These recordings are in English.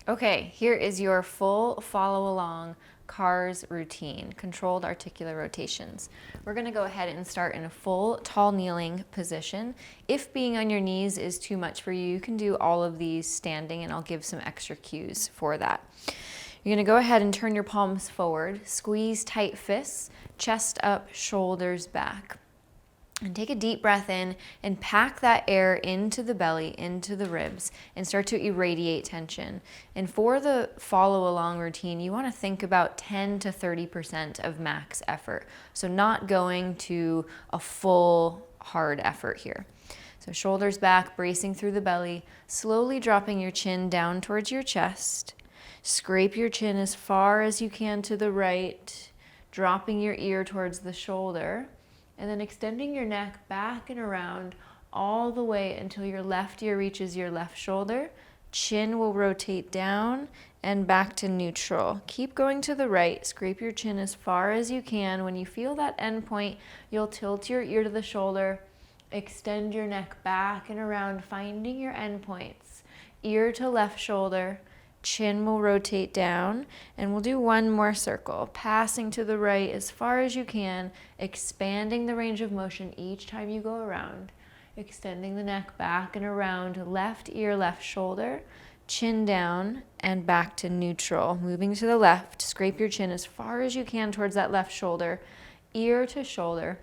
Okay, here is your full follow along CARS routine, controlled articular rotations. We're gonna go ahead and start in a full tall kneeling position. If being on your knees is too much for you, you can do all of these standing, and I'll give some extra cues for that. You're gonna go ahead and turn your palms forward, squeeze tight fists, chest up, shoulders back. And take a deep breath in and pack that air into the belly, into the ribs, and start to irradiate tension. And for the follow along routine, you want to think about 10 to 30% of max effort. So not going to a full hard effort here. So shoulders back, bracing through the belly, slowly dropping your chin down towards your chest. Scrape your chin as far as you can to the right, dropping your ear towards the shoulder. And then extending your neck back and around all the way until your left ear reaches your left shoulder. Chin will rotate down and back to neutral. Keep going to the right. Scrape your chin as far as you can. When you feel that end point, you'll tilt your ear to the shoulder. Extend your neck back and around, finding your end points. Ear to left shoulder. Chin will rotate down, and we'll do one more circle, passing to the right as far as you can, expanding the range of motion each time you go around, extending the neck back and around, left ear, left shoulder, chin down, and back to neutral. Moving to the left, scrape your chin as far as you can towards that left shoulder, ear to shoulder,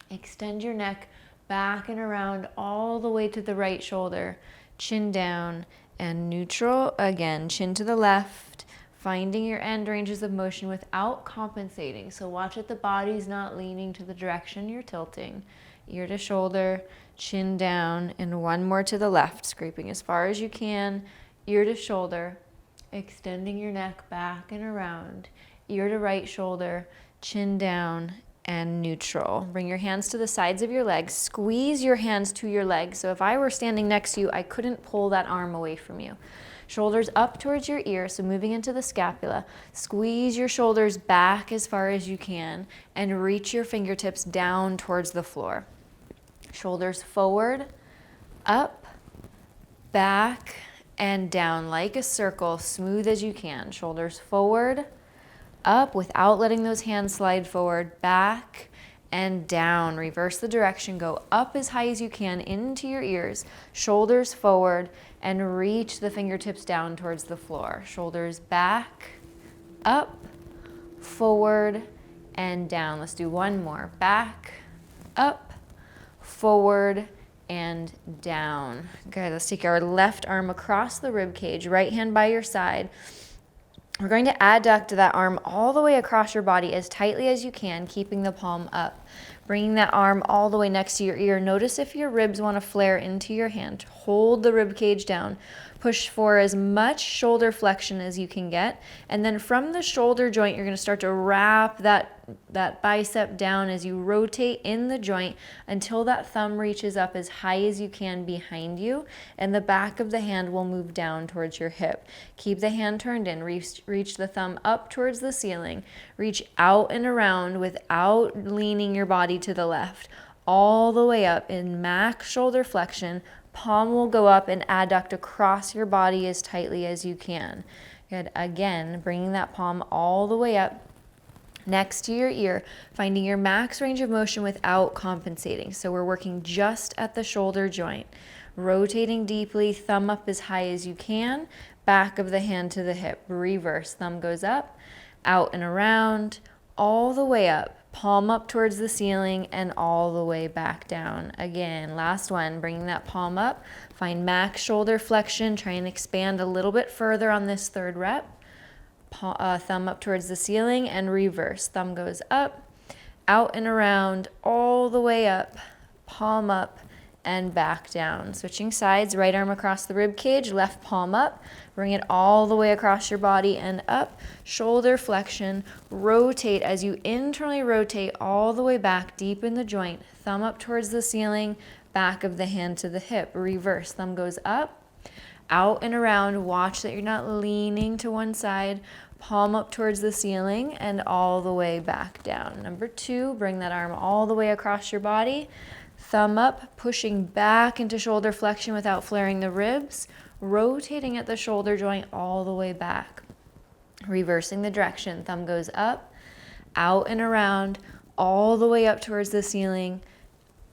extend your neck back and around all the way to the right shoulder, chin down, and neutral. Again, chin to the left, finding your end ranges of motion without compensating. So watch that the body's not leaning to the direction you're tilting. Ear to shoulder, chin down, and one more to the left, scraping as far as you can, ear to shoulder, extending your neck back and around, ear to right shoulder, chin down, and neutral. Bring your hands to the sides of your legs. Squeeze your hands to your legs. So if I were standing next to you, I couldn't pull that arm away from you. Shoulders up towards your ear, so moving into the scapula. Squeeze your shoulders back as far as you can and reach your fingertips down towards the floor. Shoulders forward, up, back, and down like a circle, smooth as you can. Shoulders forward, up without letting those hands slide forward, back and down. Reverse the direction, go up as high as you can into your ears, shoulders forward, and reach the fingertips down towards the floor. Shoulders back, up, forward, and down. Let's do one more. Back, up, forward, and down. Good, let's take our left arm across the rib cage, right hand by your side. We're going to adduct that arm all the way across your body as tightly as you can, keeping the palm up. Bringing that arm all the way next to your ear. Notice if your ribs want to flare into your hand. Hold the rib cage down. Push for as much shoulder flexion as you can get. And then from the shoulder joint, you're going to start to wrap that bicep down as you rotate in the joint until that thumb reaches up as high as you can behind you, and the back of the hand will move down towards your hip. Keep the hand turned in. Reach the thumb up towards the ceiling. Reach out and around without leaning your body to the left. All the way up in max shoulder flexion. Palm will go up and adduct across your body as tightly as you can. Good. Again, bringing that palm all the way up next to your ear, finding your max range of motion without compensating. So we're working just at the shoulder joint. Rotating deeply, thumb up as high as you can, back of the hand to the hip. Reverse, thumb goes up, out and around, all the way up. Palm up towards the ceiling and all the way back down. Again, last one, bringing that palm up. Find max shoulder flexion. Try and expand a little bit further on this third rep. Thumb up towards the ceiling and reverse. Thumb goes up, out and around, all the way up, palm up, and back down. Switching sides, right arm across the rib cage, left palm up, bring it all the way across your body and up, shoulder flexion, rotate as you internally rotate all the way back deep in the joint, thumb up towards the ceiling, back of the hand to the hip, reverse, thumb goes up, out and around, watch that you're not leaning to one side, palm up towards the ceiling and all the way back down. Number 2, bring that arm all the way across your body, Thumb up, pushing back into shoulder flexion without flaring the ribs, rotating at the shoulder joint all the way back. Reversing the direction, thumb goes up, out and around, all the way up towards the ceiling,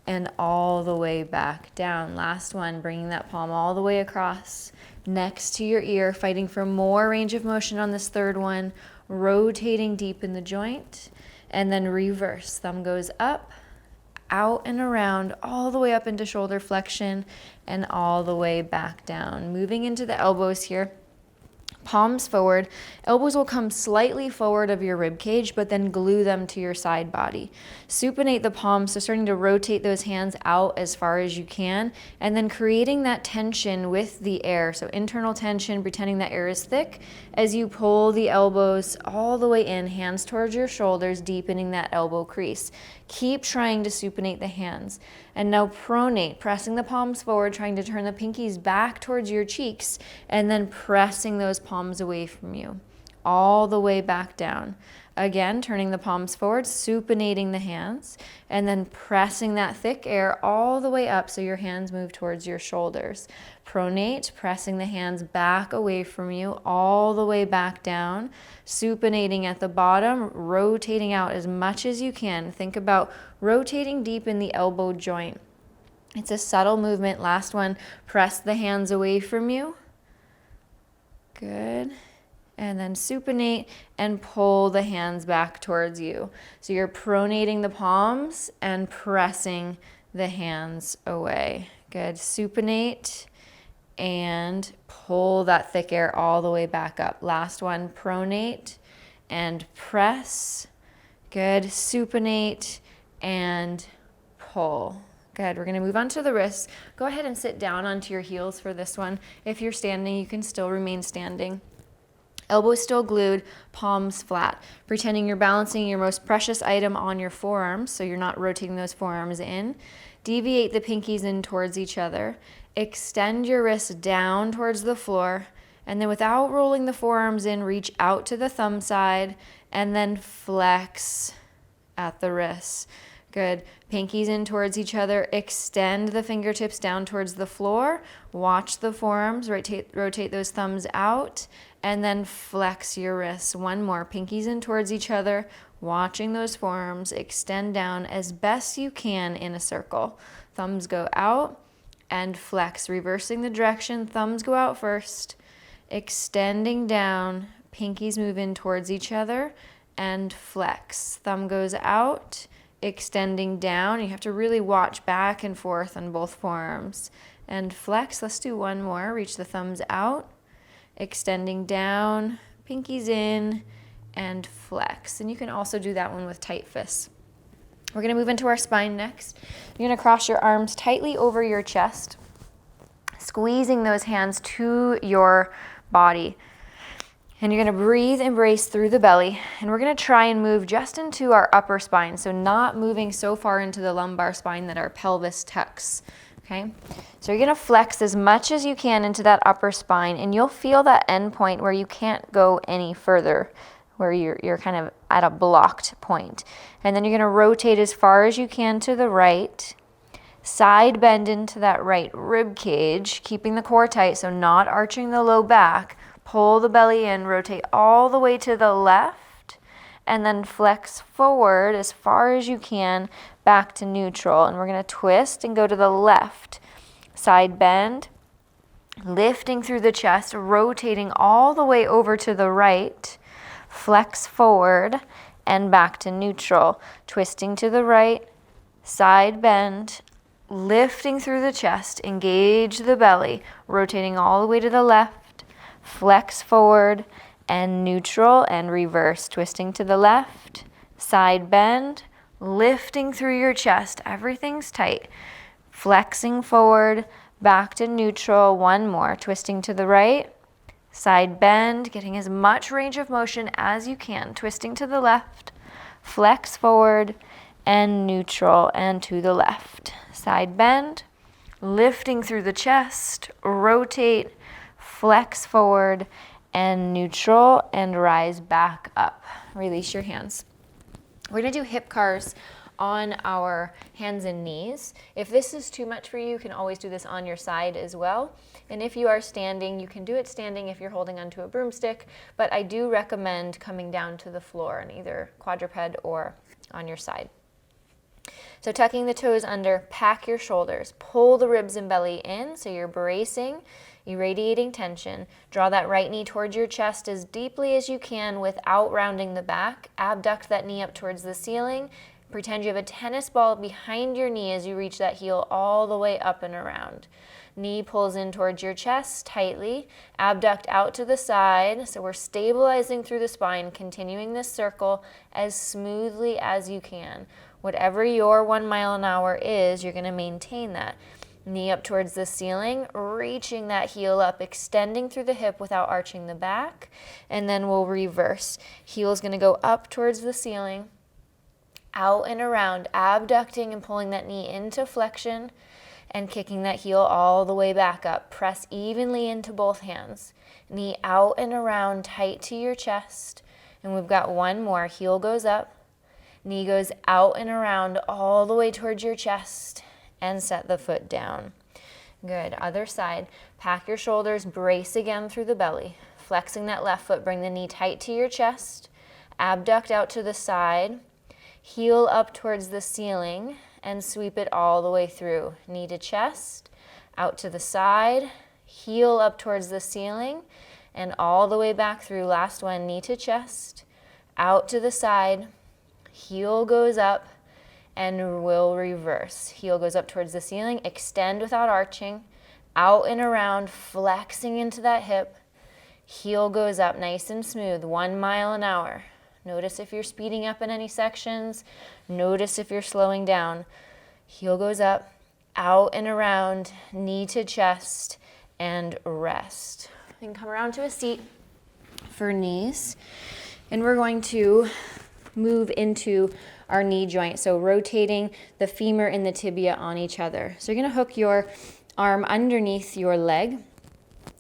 and all the way back down. Last one, bringing that palm all the way across, next to your ear, fighting for more range of motion on this third one, rotating deep in the joint, and then reverse. Thumb goes up, out and around, all the way up into shoulder flexion, and all the way back down. Moving into the elbows here. Palms forward, elbows will come slightly forward of your rib cage, but then glue them to your side body. Supinate the palms, so starting to rotate those hands out as far as you can, and then creating that tension with the air. So internal tension, pretending that air is thick as you pull the elbows all the way in, hands towards your shoulders, deepening that elbow crease. Keep trying to supinate the hands. And now pronate, pressing the palms forward, trying to turn the pinkies back towards your cheeks, and then pressing those palms away from you, all the way back down. Again, turning the palms forward, supinating the hands, and then pressing that thick air all the way up so your hands move towards your shoulders. Pronate, pressing the hands back away from you, all the way back down. Supinating at the bottom, rotating out as much as you can. Think about rotating deep in the elbow joint. It's a subtle movement. Last one, press the hands away from you. Good. And then supinate and pull the hands back towards you. So you're pronating the palms and pressing the hands away. Good. Supinate and pull that thick air all the way back up. Last one, pronate and press. Good. Supinate and pull. Good. We're going to move on to the wrists. Go ahead and sit down onto your heels for this one. If you're standing, you can still remain standing. Elbows still glued, palms flat, pretending you're balancing your most precious item on your forearms, so you're not rotating those forearms in. Deviate the pinkies in towards each other. Extend your wrists down towards the floor, and then without rolling the forearms in, reach out to the thumb side, and then flex at the wrists. Good. Pinkies in towards each other. Extend the fingertips down towards the floor. Watch the forearms. Rotate those thumbs out. And then flex your wrists. One more. Pinkies in towards each other. Watching those forearms. Extend down as best you can in a circle. Thumbs go out and flex. Reversing the direction. Thumbs go out first. Extending down. Pinkies move in towards each other and flex. Thumb goes out. Extending down. You have to really watch back and forth on both forearms. And flex. Let's do one more. Reach the thumbs out. Extending down. Pinkies in. And flex. And you can also do that one with tight fists. We're going to move into our spine next. You're going to cross your arms tightly over your chest, squeezing those hands to your body. And you're going to breathe, embrace through the belly. And we're going to try and move just into our upper spine. So not moving so far into the lumbar spine that our pelvis tucks. Okay? So you're going to flex as much as you can into that upper spine. And you'll feel that end point where you can't go any further, where you're kind of at a blocked point. And then you're going to rotate as far as you can to the right. Side bend into that right rib cage, keeping the core tight, so not arching the low back. Pull the belly in, rotate all the way to the left, and then flex forward as far as you can back to neutral. And we're going to twist and go to the left. Side bend, lifting through the chest, rotating all the way over to the right. Flex forward and back to neutral. Twisting to the right, side bend, lifting through the chest, engage the belly, rotating all the way to the left. Flex forward and neutral and reverse. Twisting to the left, side bend, lifting through your chest. Everything's tight. Flexing forward, back to neutral. One more. Twisting to the right, side bend, getting as much range of motion as you can. Twisting to the left, flex forward and neutral and to the left. Side bend, lifting through the chest, rotate, flex forward and neutral and rise back up. Release your hands. We're going to do hip cars on our hands and knees. If this is too much for you, you can always do this on your side as well. And if you are standing, you can do it standing if you're holding onto a broomstick, but I do recommend coming down to the floor in either quadruped or on your side. So tucking the toes under, pack your shoulders, pull the ribs and belly in so you're bracing, irradiating tension. Draw that right knee towards your chest as deeply as you can without rounding the back. Abduct that knee up towards the ceiling. Pretend you have a tennis ball behind your knee as you reach that heel all the way up and around. Knee pulls in towards your chest tightly. Abduct out to the side. So we're stabilizing through the spine, continuing this circle as smoothly as you can. Whatever your 1 mile an hour is, you're going to maintain that. Knee up towards the ceiling, reaching that heel up, extending through the hip without arching the back. And then we'll reverse. Heel's going to go up towards the ceiling, out and around, abducting and pulling that knee into flexion and kicking that heel all the way back up. Press evenly into both hands. Knee out and around, tight to your chest. And we've got one more. Heel goes up. Knee goes out and around all the way towards your chest and set the foot down. Good. Other side. Pack your shoulders, brace again through the belly. Flexing that left foot, bring the knee tight to your chest. Abduct out to the side. Heel up towards the ceiling and sweep it all the way through. Knee to chest, out to the side, heel up towards the ceiling and all the way back through. Last one, knee to chest, out to the side, heel goes up, and we'll reverse. Heel goes up towards the ceiling, extend without arching, out and around, flexing into that hip. Heel goes up nice and smooth, 1 mile an hour. Notice if you're speeding up in any sections. Notice if you're slowing down. Heel goes up, out and around, knee to chest, and rest. You can come around to a seat for knees. And we're going to move into our knee joint. So rotating the femur and the tibia on each other. So you're going to hook your arm underneath your leg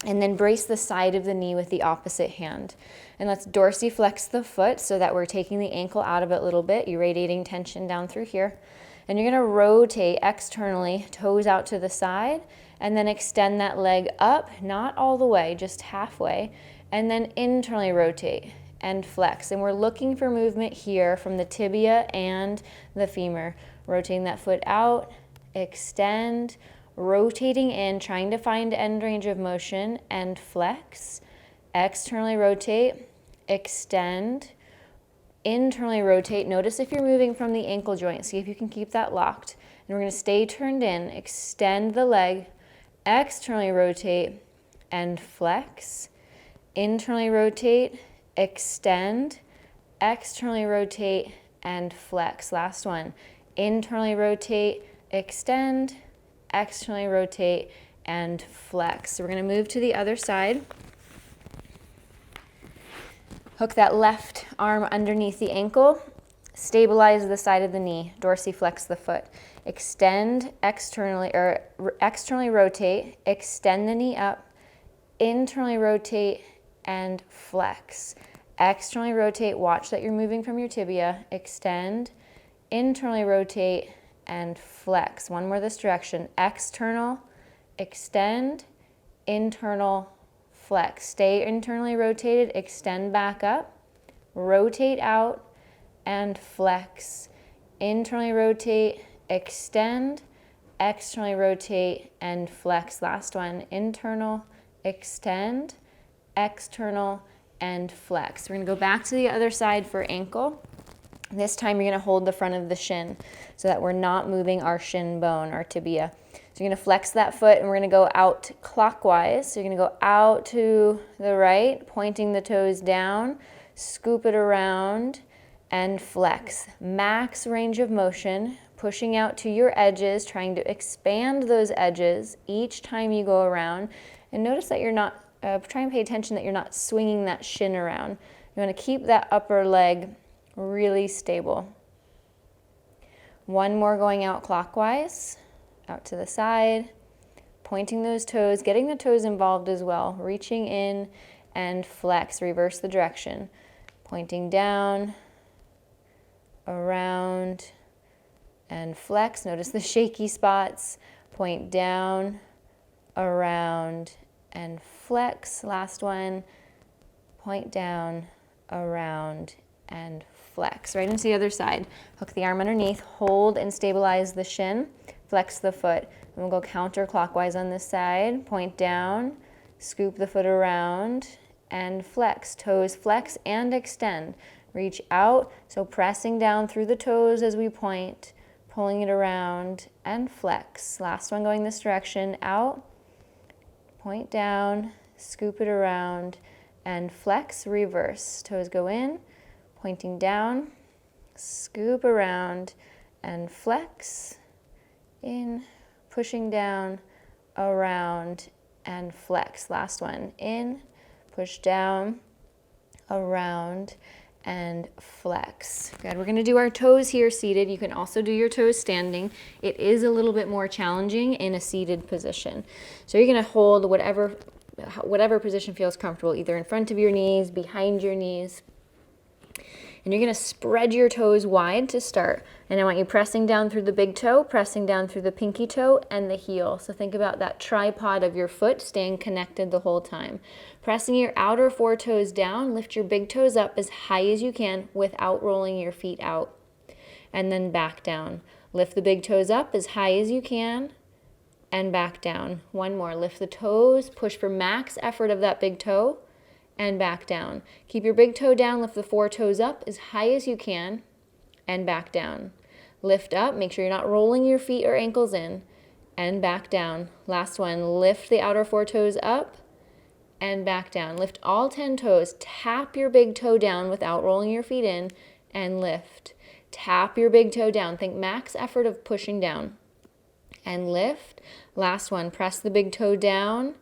and then brace the side of the knee with the opposite hand. And let's dorsiflex the foot so that we're taking the ankle out of it a little bit, irradiating tension down through here. And you're going to rotate externally, toes out to the side, and then extend that leg up, not all the way, just halfway, and then internally rotate and flex. And we're looking for movement here from the tibia and the femur. Rotating that foot out, extend, rotating in, trying to find end range of motion, and flex. Externally rotate, extend, internally rotate. Notice if you're moving from the ankle joint. See if you can keep that locked. And we're going to stay turned in, extend the leg, externally rotate, and flex. Internally rotate, extend, externally rotate, and flex. Last one. Internally rotate, extend, externally rotate, and flex. So we're going to move to the other side. Hook that left arm underneath the ankle. Stabilize the side of the knee. Dorsiflex the foot. Extend externally, or externally rotate. Extend the knee up. Internally rotate and flex. Externally rotate. Watch that you're moving from your tibia. Extend. Internally rotate and flex. One more this direction. External, extend, internal, flex. Stay internally rotated, extend back up, rotate out, and flex. Internally rotate, extend, externally rotate, and flex. Last one, internal, extend, external, and flex. We're going to go back to the other side for ankle. This time you're going to hold the front of the shin so that we're not moving our shin bone, our tibia. So you're going to flex that foot and we're going to go out clockwise. So you're going to go out to the right, pointing the toes down, scoop it around, and flex. Max range of motion, pushing out to your edges, trying to expand those edges each time you go around. And notice that you're not, try and pay attention that you're not swinging that shin around. You want to keep that upper leg really stable. One more going out clockwise, out to the side, pointing those toes, getting the toes involved as well, reaching in and flex, reverse the direction, pointing down, around, and flex. Notice the shaky spots. Point down, around, and flex. Last one. Point down, around, and flex. Right into the other side. Hook the arm underneath, hold and stabilize the shin, flex the foot. And we'll go counterclockwise on this side. Point down, scoop the foot around, and flex. Toes flex and extend. Reach out, so pressing down through the toes as we point, pulling it around, and flex. Last one going this direction, out, point down, scoop it around, and flex, reverse. Toes go in, pointing down, scoop around, and flex, in, pushing down, around, and flex. Last one, in, push down, around, and flex. Good. We're going to do our toes here seated. You can also do your toes standing. It is a little bit more challenging in a seated position. So you're going to hold whatever position feels comfortable, either in front of your knees, behind your knees. And you're going to spread your toes wide to start. And I want you pressing down through the big toe, pressing down through the pinky toe and the heel. So think about that tripod of your foot staying connected the whole time. Pressing your outer four toes down, lift your big toes up as high as you can without rolling your feet out. And then back down. Lift the big toes up as high as you can and back down. One more. Lift the toes, push for max effort of that big toe, and back down. Keep your big toe down, lift the four toes up as high as you can, and back down. Lift up, make sure you're not rolling your feet or ankles in, and back down. Last one, lift the outer four toes up, and back down. Lift all 10 toes, tap your big toe down without rolling your feet in, and lift. Tap your big toe down, think max effort of pushing down, and lift. Last one, press the big toe down,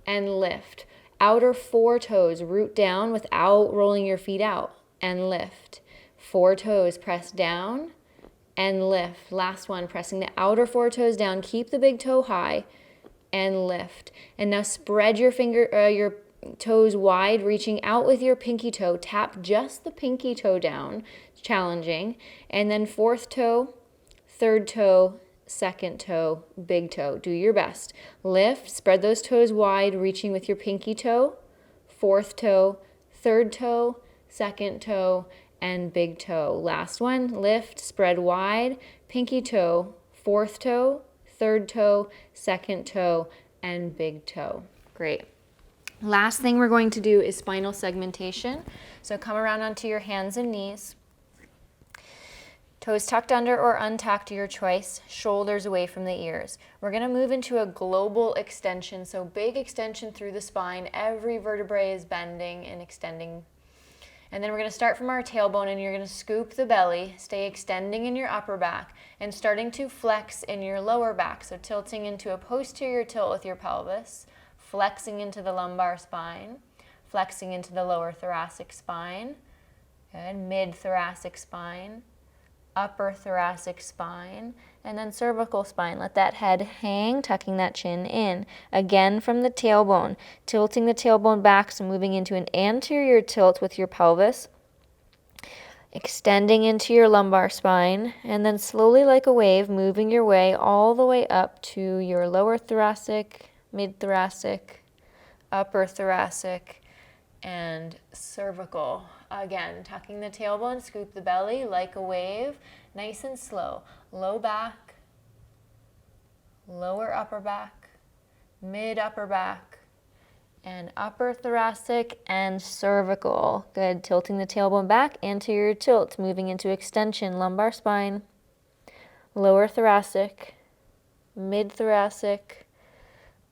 and lift. Outer four toes, root down without rolling your feet out, and lift. Four toes, press down, and lift. Last one, pressing the outer four toes down, keep the big toe high, and lift. And now spread your your toes wide, reaching out with your pinky toe. Tap just the pinky toe down, it's challenging. And then fourth toe, third toe, second toe, big toe. Do your best. Lift, spread those toes wide, reaching with your pinky toe, fourth toe, third toe, second toe, and big toe. Last one, lift, spread wide, pinky toe, fourth toe, third toe, second toe, and big toe. Great. Last thing we're going to do is spinal segmentation. So come around onto your hands and knees. Toes tucked under or untucked, your choice. Shoulders away from the ears. We're going to move into a global extension. So big extension through the spine. Every vertebrae is bending and extending. And then we're going to start from our tailbone, and you're going to scoop the belly, stay extending in your upper back, and starting to flex in your lower back. So tilting into a posterior tilt with your pelvis, flexing into the lumbar spine, flexing into the lower thoracic spine, good, mid-thoracic spine, upper thoracic spine, and then cervical spine. Let that head hang, tucking that chin in. Again from the tailbone, tilting the tailbone back, so moving into an anterior tilt with your pelvis, extending into your lumbar spine, and then slowly like a wave, moving your way all the way up to your lower thoracic, mid-thoracic, upper thoracic, and cervical. Again, tucking the tailbone, scoop the belly like a wave, nice and slow. Low back, lower upper back, mid upper back, and upper thoracic and cervical. Good, tilting the tailbone back, anterior tilt, moving into extension, lumbar spine, lower thoracic, mid thoracic,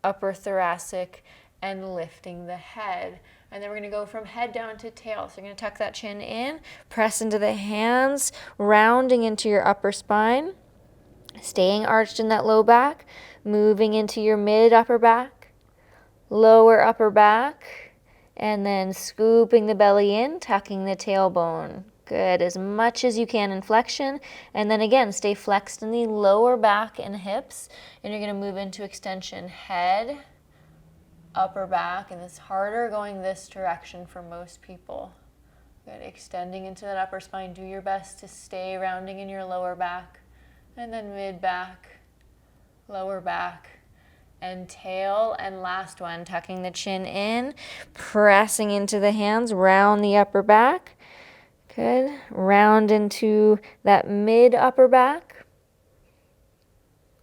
upper thoracic, and lifting the head. And then we're going to go from head down to tail. So you're going to tuck that chin in, press into the hands, rounding into your upper spine, staying arched in that low back, moving into your mid upper back, lower upper back, and then scooping the belly in, tucking the tailbone. Good, as much as you can in flexion. And then again, stay flexed in the lower back and hips. And you're going to move into extension, head, upper back, and it's harder going this direction for most people. Good, extending into that upper spine. Do your best to stay rounding in your lower back, And then mid back, lower back, and tail. And last one, tucking the chin in, pressing into the hands, round the upper back. Good. Round into that mid upper back.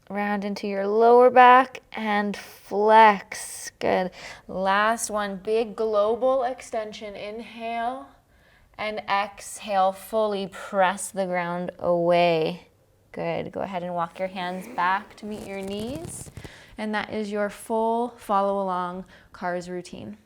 Round into your lower back and flex. Good. Last one, big global extension. Inhale and exhale, fully press the ground away. Good. Go ahead and walk your hands back to meet your knees. And that is your full follow along CARS routine.